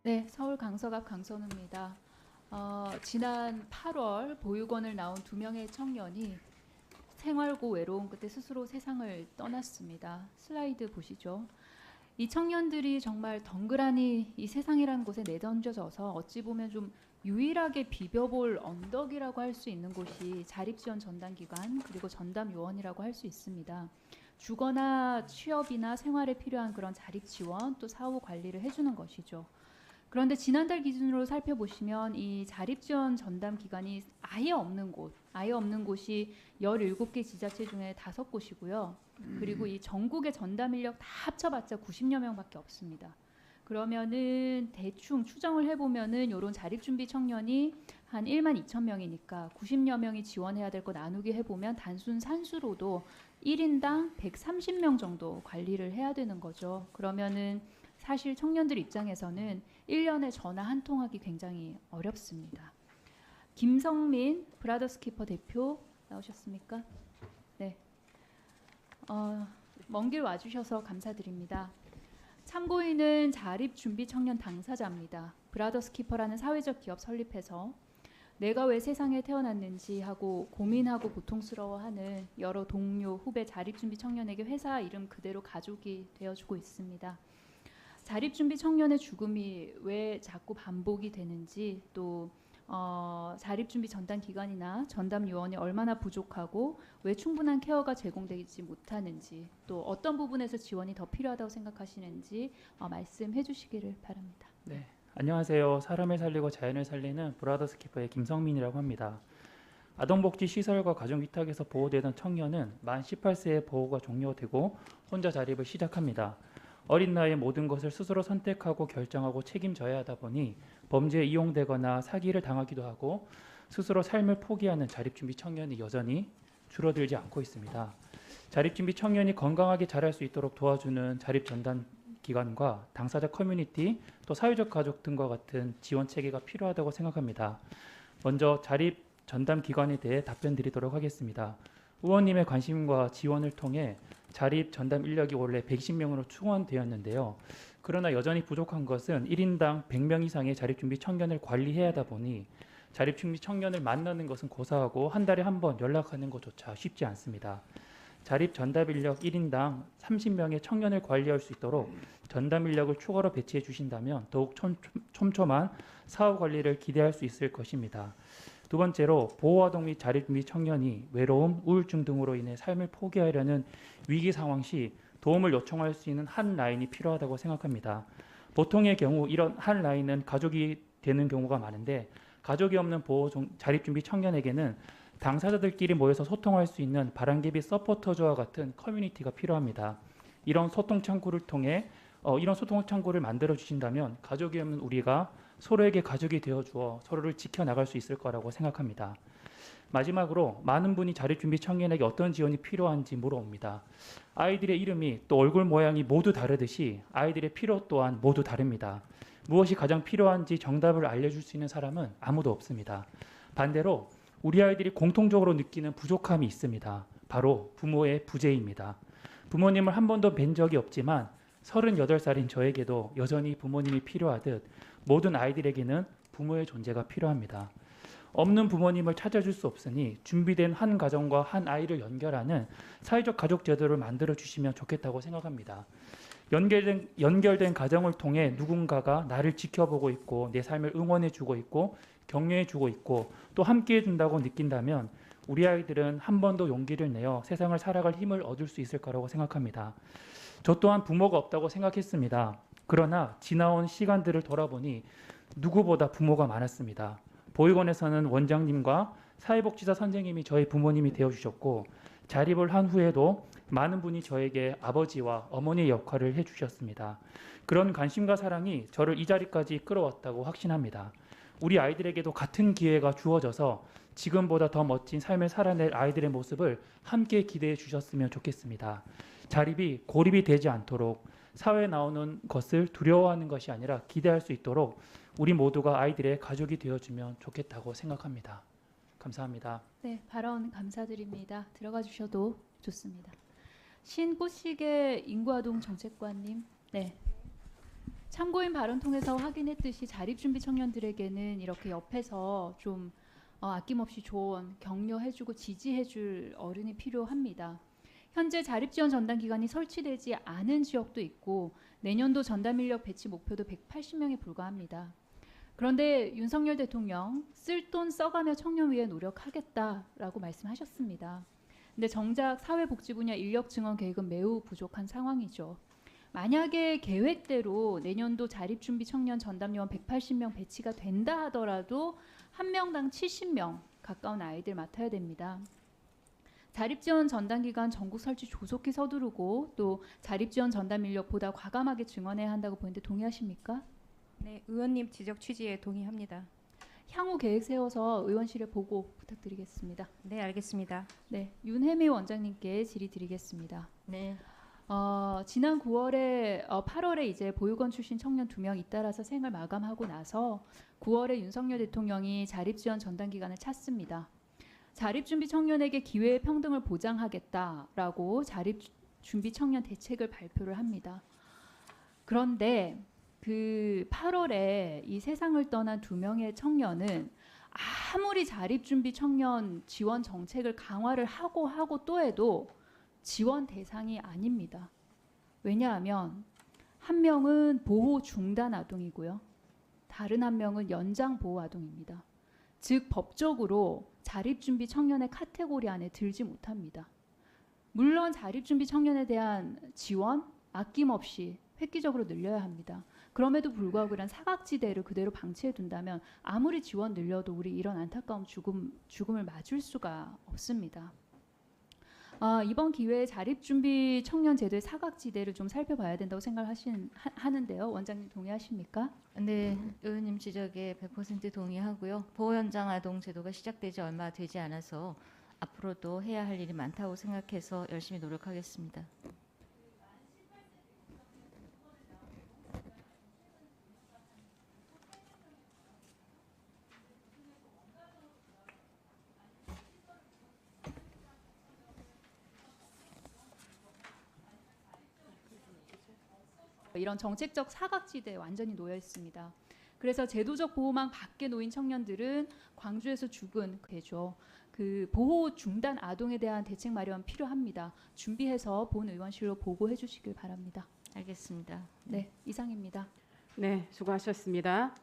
네, 서울 강서갑 강선우입니다. 지난 8월 보육원을 나온 2명의 청년이 생활고 외로움 끝에 스스로 세상을 떠났습니다. 슬라이드 보시죠. 이 청년들이 정말 덩그러니 이 세상이라는 곳에 내던져져서 어찌 보면 좀 유일하게 비벼볼 언덕이라고 할 수 있는 곳이 자립지원 전담기관 그리고 전담요원이라고 할 수 있습니다. 주거나 취업이나 생활에 필요한 그런 자립지원 또 사후 관리를 해주는 것이죠. 그런데 지난달 기준으로 살펴보시면 이 자립지원 전담 기관이 아예 없는 곳이 17개 지자체 중에 5곳이고요. 그리고 이 전국의 전담 인력 다 합쳐봤자 90여 명밖에 없습니다. 그러면은 대충 추정을 해보면은 이런 자립준비 청년이 한 1만 2천 명이니까 90여 명이 지원해야 될 거 나누기 해보면 단순 산수로도 1인당 130명 정도 관리를 해야 되는 거죠. 그러면은 사실 청년들 입장에서는 1년에 전화 한 통하기 굉장히 어렵습니다. 김성민 브라더스키퍼 대표 나오셨습니까? 네. 먼 길 와주셔서 감사드립니다. 참고인은 자립준비 청년 당사자입니다. 브라더스키퍼라는 사회적 기업 설립해서 내가 왜 세상에 태어났는지 하고 고민하고 고통스러워하는 여러 동료, 후배 자립준비 청년에게 회사 이름 그대로 가족이 되어주고 있습니다. 자립준비 청년의 죽음이 왜 자꾸 반복이 되는지 또 자립준비 전담 기관이나 전담 요원이 얼마나 부족하고 왜 충분한 케어가 제공되지 못하는지 또 어떤 부분에서 지원이 더 필요하다고 생각하시는지 말씀해 주시기를 바랍니다. 네, 안녕하세요. 사람을 살리고 자연을 살리는 브라더스키퍼의 김성민이라고 합니다. 아동복지시설과 가정위탁에서 보호되던 청년은 만 18세에 보호가 종료되고 혼자 자립을 시작합니다. 어린 나이에 모든 것을 스스로 선택하고 결정하고 책임져야 하다 보니 범죄에 이용되거나 사기를 당하기도 하고 스스로 삶을 포기하는 자립준비 청년이 여전히 줄어들지 않고 있습니다. 자립준비 청년이 건강하게 자랄 수 있도록 도와주는 자립전담기관과 당사자 커뮤니티 또 사회적 가족 등과 같은 지원 체계가 필요하다고 생각합니다. 먼저 자립전담기관에 대해 답변 드리도록 하겠습니다. 의원님의 관심과 지원을 통해 자립 전담 인력이 원래 110명으로 충원되었는데요. 그러나 여전히 부족한 것은 1인당 100명 이상의 자립준비 청년을 관리해야 하다 보니 자립준비 청년을 만나는 것은 고사하고 한 달에 한 번 연락하는 것조차 쉽지 않습니다. 자립 전담 인력 1인당 30명의 청년을 관리할 수 있도록 전담 인력을 추가로 배치해 주신다면 더욱 촘촘한 사후 관리를 기대할 수 있을 것입니다. 두 번째로 보호아동 및 자립준비 청년이 외로움, 우울증 등으로 인해 삶을 포기하려는 위기 상황 시 도움을 요청할 수 있는 한 라인이 필요하다고 생각합니다. 보통의 경우 이런 한 라인은 가족이 되는 경우가 많은데 가족이 없는 자립준비 청년에게는 당사자들끼리 모여서 소통할 수 있는 바람개비 서포터즈와 같은 커뮤니티가 필요합니다. 이런 소통 창구를 통해 이런 소통 창구를 만들어 주신다면 가족이 없는 우리가 서로에게 가족이 되어 주어 서로를 지켜나갈 수 있을 거라고 생각합니다. 마지막으로 많은 분이 자립준비 청년에게 어떤 지원이 필요한지 물어옵니다. 아이들의 이름이 또 얼굴 모양이 모두 다르듯이 아이들의 필요 또한 모두 다릅니다. 무엇이 가장 필요한지 정답을 알려줄 수 있는 사람은 아무도 없습니다. 반대로 우리 아이들이 공통적으로 느끼는 부족함이 있습니다. 바로 부모의 부재입니다. 부모님을 한 번도 뵌 적이 없지만 38살인 저에게도 여전히 부모님이 필요하듯 모든 아이들에게는 부모의 존재가 필요합니다. 없는 부모님을 찾아줄 수 없으니 준비된 한 가정과 한 아이를 연결하는 사회적 가족 제도를 만들어 주시면 좋겠다고 생각합니다. 연결된 가정을 통해 누군가가 나를 지켜보고 있고 내 삶을 응원해 주고 있고 격려해 주고 있고 또 함께 해준다고 느낀다면 우리 아이들은 한 번 더 용기를 내어 세상을 살아갈 힘을 얻을 수 있을 거라고 생각합니다. 저 또한 부모가 없다고 생각했습니다. 그러나 지나온 시간들을 돌아보니 누구보다 부모가 많았습니다. 보육원에서는 원장님과 사회복지사 선생님이 저희 부모님이 되어주셨고 자립을 한 후에도 많은 분이 저에게 아버지와 어머니의 역할을 해주셨습니다. 그런 관심과 사랑이 저를 이 자리까지 끌어왔다고 확신합니다. 우리 아이들에게도 같은 기회가 주어져서 지금보다 더 멋진 삶을 살아낼 아이들의 모습을 함께 기대해 주셨으면 좋겠습니다. 자립이 고립이 되지 않도록 사회에 나오는 것을 두려워하는 것이 아니라 기대할 수 있도록 우리 모두가 아이들의 가족이 되어주면 좋겠다고 생각합니다. 감사합니다. 네, 발언 감사드립니다. 들어가 주셔도 좋습니다. 신꽃시계 인구아동 정책관님. 네. 참고인 발언 통해서 확인했듯이 자립준비 청년들에게는 이렇게 옆에서 좀 아낌없이 조언, 격려해주고 지지해줄 어른이 필요합니다. 현재 자립지원 전담 기관이 설치되지 않은 지역도 있고 내년도 전담 인력 배치 목표도 180명에 불과합니다. 그런데 윤석열 대통령 쓸 돈 써가며 청년 위해 노력하겠다라고 말씀하셨습니다. 근데 정작 사회복지 분야 인력 증원 계획은 매우 부족한 상황이죠. 만약에 계획대로 내년도 자립준비 청년 전담 요원 180명 배치가 된다 하더라도 한 명당 70명 가까운 아이들 맡아야 됩니다. 자립지원 전담기관 전국 설치 조속히 서두르고 또 자립지원 전담 인력 보다 과감하게 증원해야 한다고 보는데 동의하십니까? 네, 의원님 지적 취지에 동의합니다. 향후 계획 세워서 의원실에 보고 부탁드리겠습니다. 네, 알겠습니다. 네, 윤혜미 원장님께 질의드리겠습니다. 네. 지난 8월에 이제 보육원 출신 청년 2명 잇따라서 생을 마감하고 나서 9월에 윤석열 대통령이 자립지원 전담 기관을 찾습니다. 자립준비 청년에게 기회의 평등을 보장하겠다라고 자립준비 청년 대책을 발표를 합니다. 그런데 그 8월에 이 세상을 떠난 2명의 청년은 아무리 자립준비 청년 지원 정책을 강화를 하고 또 해도 지원 대상이 아닙니다. 왜냐하면 한 명은 보호 중단 아동이고요. 다른 한 명은 연장 보호 아동입니다. 즉 법적으로 자립준비 청년의 카테고리 안에 들지 못합니다. 물론 자립준비 청년에 대한 지원 아낌없이 획기적으로 늘려야 합니다. 그럼에도 불구하고 이런 사각지대를 그대로 방치해 둔다면 아무리 지원 늘려도 우리 이런 안타까운 죽음을 맞을 수가 없습니다. 이번 기회에 자립준비 청년 제도의 사각지대를 좀 살펴봐야 된다고 생각하는데요. 원장님 동의하십니까? 네, 의원님 지적에 100% 동의하고요. 보호연장 아동 제도가 시작되지 얼마 되지 않아서 앞으로도 해야 할 일이 많다고 생각해서 열심히 노력하겠습니다. 이런 정책적 사각지대에 완전히 놓여 있습니다. 그래서 제도적 보호망 밖에 놓인 청년들은 광주에서 죽은 개죠. 그 보호 중단 아동에 대한 대책 마련 필요합니다. 준비해서 본 의원실로 보고해 주시길 바랍니다. 알겠습니다. 네, 이상입니다. 네, 수고하셨습니다.